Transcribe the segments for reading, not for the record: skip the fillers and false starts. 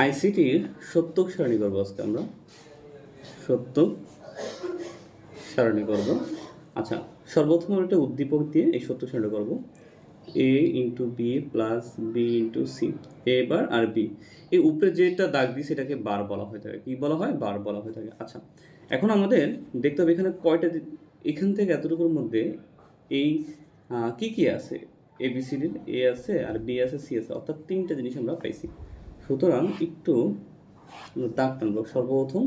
আইসিটির সত্যক সারণী করবো আজকে আমরা সত্যক সারণী করব। আচ্ছা, সর্বপ্রথম আমরা একটা উদ্দীপক দিয়ে এই সত্যক সারণী করব। A into B plus B into C, A bar আর বি। এই উপরে যেটা দাগ দিই সেটাকে বার বলা হয়ে থাকে। কি বলা হয়? বার বলা হয়ে থাকে। আচ্ছা, এখন আমাদের দেখতে হবে এখানে কয়টা, এখান থেকে এতটুকুর মধ্যে এই কি কি আছে। এ বি সি ডির এ আছে আর বি আছে সি আছে, অর্থাৎ তিনটা জিনিস আমরা পাইছি। সুতরাং একটু দাগ টানব। সর্বপ্রথম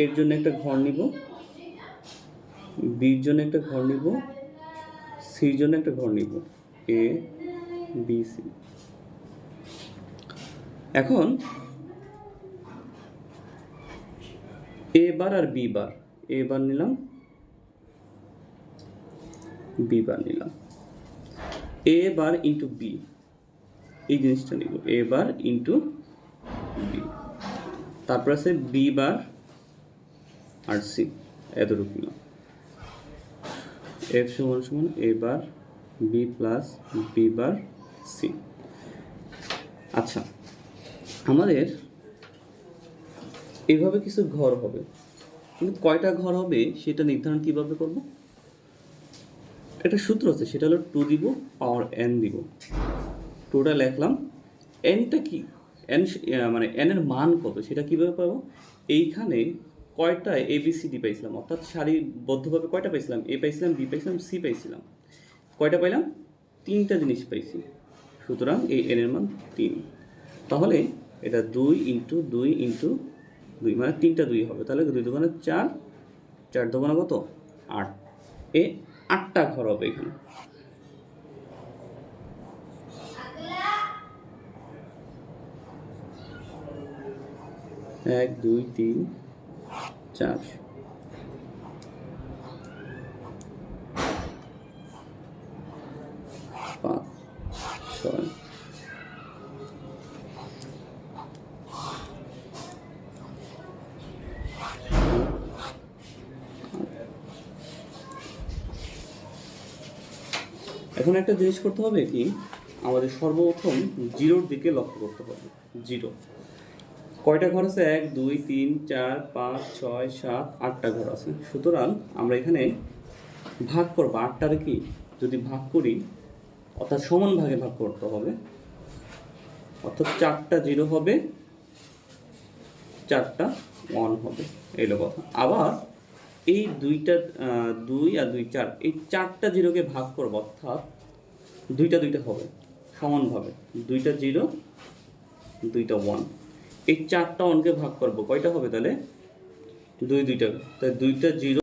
এর জন্য একটা ঘর নিব, বির জন্য একটা ঘর নিব, সির জন্য একটা ঘর নিব, এ বি সি। এখন এ বার আর বি বার, এ বার নিলাম, বি বার নিলাম। এ বার ইন্টু বি, এই জিনিসটা নিব, এ বার ইন্টু বি। তারপর আছে বি বার আর সি, এতটুকু নিলাম। এফ সমান সমান A bar B plus B bar C. আচ্ছা, আমাদের এভাবে কিছু ঘর হবে, কিন্তু কয়টা ঘর হবে সেটা নির্ধারণ কিভাবে করব? একটা সূত্র আছে, সেটা হলো 2 দিব পাওয়ার n দিব। 2টা লিখলাম, nটা কি, n মানে n এর মান কত সেটা কিভাবে পাবো? এইখানে কয়টা এ বি সি ডি পাইছিলাম, অর্থাৎ সারিবদ্ধভাবে কয়টা পাইছিলাম? এ পাইছিলাম, বি পাইছিলাম, সি পাইছিলাম। কয়টা পাইলাম? তিনটা জিনিস পাইছি। সুতরাং এই n এর মান 3। তাহলে এটা 2 ইন্টু 2 ইন্টু 2, মানে 3টা 2 হবে। তাহলে 2 দোকানে 4, 4 দোকানে কত? 8। এ 8টা ঘর হবে এখানে। এক, দুই, তিন, 4, 5, 6। এখন একটা জিনিস করতে হবে কি, আমাদের সর্বপ্রথম জিরোর দিকে লক্ষ্য করতে হবে। জিরো কয়টা ঘর আছে? 1, 2, 3, 4, 5, 6, 7, 8টা ঘর আছে। সুতরাং আমরা এখানে ভাগ করবো 8টারে। কি যদি ভাগ করি, অর্থাৎ সমান ভাগে ভাগ করতে হবে, অর্থাৎ 4টা 0 হবে, 4টা 1 হবে, এলো কথা। আবার এই 2টা 2 আর 2 4, এই 4টা 0কে ভাগ করবো, অর্থাৎ 2টা 2টা হবে সমানভাবে, 2টা 0, 2টা 1। এই 4টা 1কে ভাগ করবো, কয়টা হবে তাহলে? 2 2টা, তাই 2টা 0